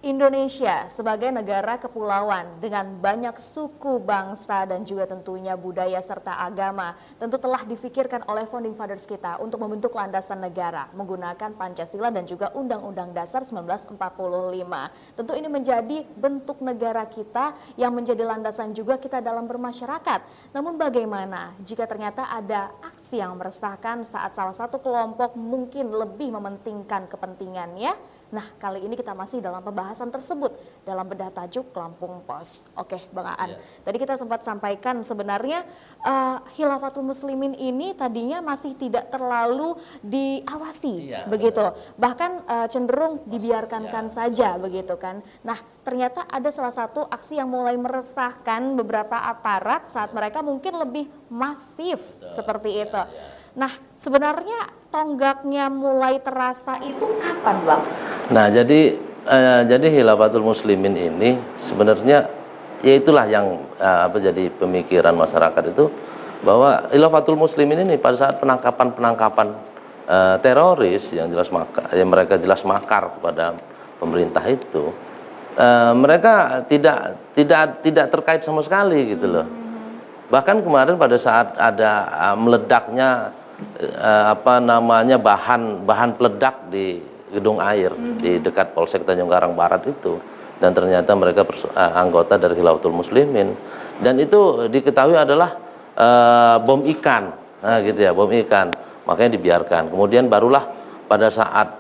Indonesia sebagai negara kepulauan dengan banyak suku, bangsa, dan juga tentunya budaya serta agama tentu telah difikirkan oleh founding fathers kita untuk membentuk landasan negara menggunakan Pancasila dan juga Undang-Undang Dasar 1945. Tentu ini menjadi bentuk negara kita yang menjadi landasan juga kita dalam bermasyarakat. Namun bagaimana jika ternyata ada aksi yang meresahkan saat salah satu kelompok mungkin lebih mementingkan kepentingannya? Nah, kali ini kita masih dalam pembahasan tersebut dalam bedah tajuk Lampung Pos. Oke, Bang Aan. Tadi kita sempat sampaikan sebenarnya Khilafatul Muslimin ini tadinya masih tidak terlalu diawasi, begitu. Bahkan cenderung dibiarkan saja, begitu kan. Nah, ternyata ada salah satu aksi yang mulai meresahkan beberapa aparat saat mereka mungkin lebih masif seperti itu. Nah, sebenarnya tonggaknya mulai terasa itu kapan, Bang? Nah, jadi Khilafatul Muslimin ini sebenarnya ya itulah yang jadi pemikiran masyarakat itu, bahwa Khilafatul Muslimin ini pada saat penangkapan teroris yang mereka jelas makar kepada pemerintah itu, mereka tidak terkait sama sekali gitu loh. Bahkan kemarin pada saat ada meledaknya bahan peledak di gedung air di dekat Polsek Tanjung Karang Barat itu, dan ternyata mereka anggota dari Khilafatul Muslimin, dan itu diketahui adalah bom ikan, gitu ya, bom ikan, makanya dibiarkan. Kemudian barulah pada saat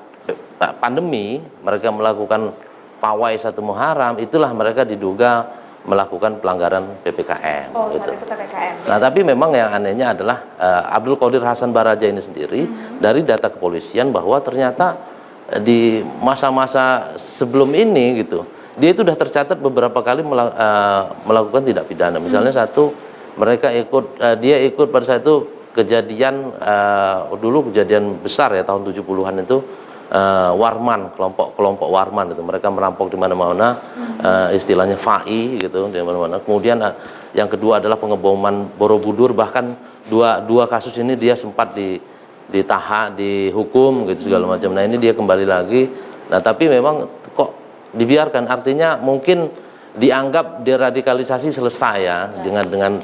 pandemi mereka melakukan pawai 1 Muharram, itulah mereka diduga melakukan pelanggaran PPKM. Gitu. Nah, tapi memang yang anehnya adalah Abdul Qadir Hasan Baraja ini sendiri dari data kepolisian bahwa ternyata di masa-masa sebelum ini gitu, dia itu sudah tercatat beberapa kali melakukan tindak pidana. Misalnya dia ikut pada saat itu kejadian dulu kejadian besar ya tahun 70-an itu, Warman, kelompok Warman itu, mereka merampok di mana-mana, istilahnya FAI gitu di mana-mana. Kemudian yang kedua adalah pengeboman Borobudur, bahkan dua kasus ini dia sempat ditahan, dihukum gitu segala macam. Nah, ini dia kembali lagi. Nah, tapi memang kok dibiarkan, artinya mungkin dianggap deradikalisasi selesai ya dengan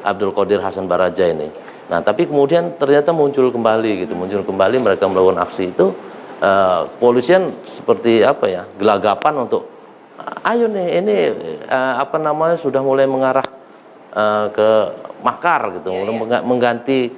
Abdul Qadir Hasan Baraja ini. Nah, tapi kemudian ternyata muncul kembali mereka melakukan aksi itu, kepolisian seperti gelagapan untuk ayo nih ini sudah mulai mengarah ke makar gitu, mengganti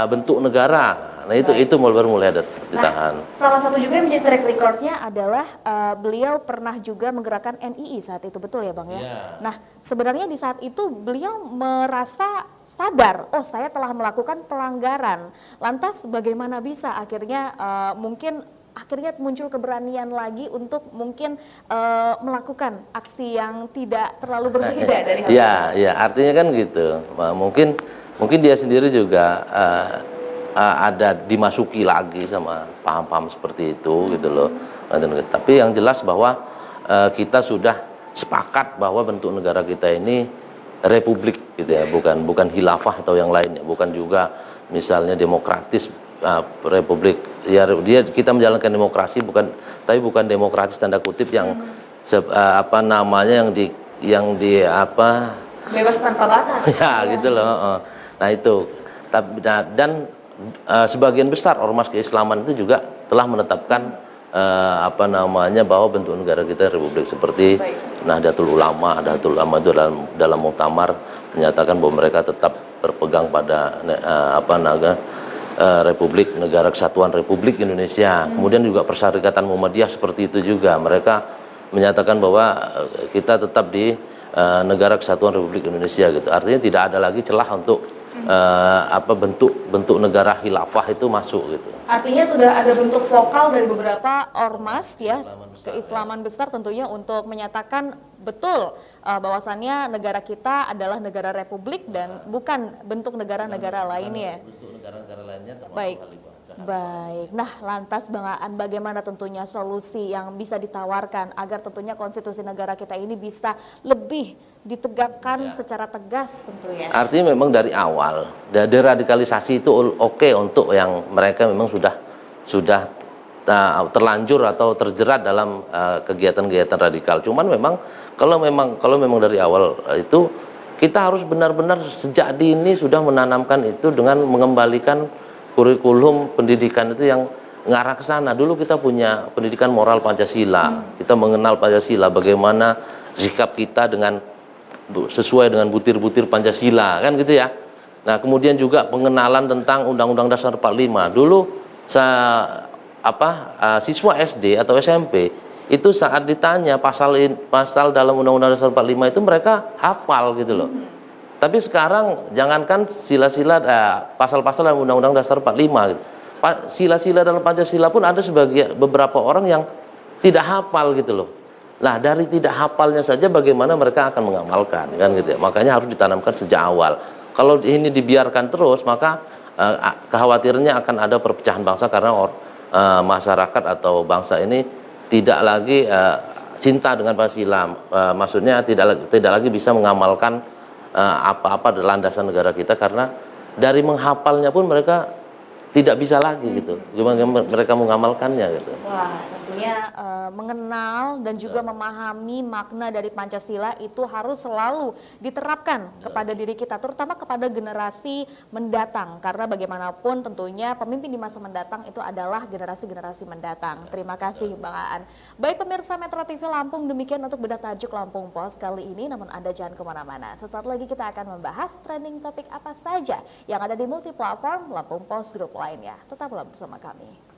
bentuk negara. Nah, itu baru mulai ditahan. Nah, salah satu juga yang menjadi track recordnya adalah beliau pernah juga menggerakkan NII saat itu, betul ya Bang ya? Nah, sebenarnya di saat itu beliau merasa sadar, oh saya telah melakukan pelanggaran. Lantas bagaimana bisa akhirnya akhirnya muncul keberanian lagi untuk mungkin melakukan aksi yang tidak terlalu berbeda dari hal itu? Ya, artinya kan gitu. Mungkin dia sendiri juga ada dimasuki lagi sama paham-paham seperti itu gitu loh. Tapi yang jelas bahwa kita sudah sepakat bahwa bentuk negara kita ini republik gitu ya, bukan khilafah atau yang lainnya, bukan juga misalnya demokratis, republik ya, kita menjalankan demokrasi, bukan demokratis tanda kutip yang bebas tanpa batas ya gitu loh. Nah, itu dan sebagian besar ormas keislaman itu juga telah menetapkan bahwa bentuk negara kita republik, seperti Nahdlatul Ulama itu dalam muktamar menyatakan bahwa mereka tetap berpegang pada Republik Negara Kesatuan Republik Indonesia. Kemudian juga Perserikatan Muhammadiyah seperti itu juga, mereka menyatakan bahwa kita tetap di Negara Kesatuan Republik Indonesia gitu. Artinya tidak ada lagi celah untuk bentuk negara khilafah itu masuk gitu. Artinya sudah ada bentuk vokal dari beberapa ormas ya, keislaman besar tentunya untuk menyatakan betul bahwasannya negara kita adalah negara republik dan bukan bentuk negara-negara lainnya. Bentuk negara-negara lainnya termasuk Baik. Nah, lantas Bang Aan, bagaimana tentunya solusi yang bisa ditawarkan agar tentunya konstitusi negara kita ini bisa lebih ditegakkan secara tegas tentunya? Artinya memang dari awal deradikalisasi itu oke untuk yang mereka memang sudah terlanjur atau terjerat dalam kegiatan-kegiatan radikal. Cuman kalau memang dari awal itu kita harus benar-benar sejak dini sudah menanamkan itu dengan mengembalikan kurikulum pendidikan itu yang ngarah ke sana. Dulu kita punya pendidikan moral Pancasila, kita mengenal Pancasila, bagaimana sikap kita sesuai dengan butir-butir Pancasila, kan gitu ya. Nah, kemudian juga pengenalan tentang Undang-Undang Dasar 45. Dulu siswa SD atau SMP itu saat ditanya pasal dalam Undang-Undang Dasar 45 itu mereka hafal gitu loh. Tapi sekarang jangankan sila-sila pasal-pasal dalam Undang-Undang Dasar 45 gitu. Sila-sila dalam Pancasila pun ada beberapa orang yang tidak hafal gitu loh. Nah, dari tidak hafalnya saja bagaimana mereka akan mengamalkan, kan gitu ya. Makanya harus ditanamkan sejak awal. Kalau ini dibiarkan terus, maka kekhawatirannya akan ada perpecahan bangsa karena masyarakat atau bangsa ini tidak lagi cinta dengan Pancasila. Maksudnya tidak lagi bisa mengamalkan apa-apa landasan negara kita karena dari menghafalnya pun mereka tidak bisa lagi gitu. Gimana mereka mengamalkannya gitu. Wah, tentunya mengenal dan juga memahami makna dari Pancasila itu harus selalu diterapkan kepada diri kita, terutama kepada generasi mendatang. Karena bagaimanapun tentunya pemimpin di masa mendatang itu adalah generasi-generasi mendatang. Terima kasih Bang Aan. Baik pemirsa Metro TV Lampung, demikian untuk bedah tajuk Lampung Pos kali ini. Namun Anda jangan kemana-mana. Sesaat lagi kita akan membahas trending topik apa saja yang ada di multi platform Lampung Pos Group lainnya. Tetaplah bersama kami.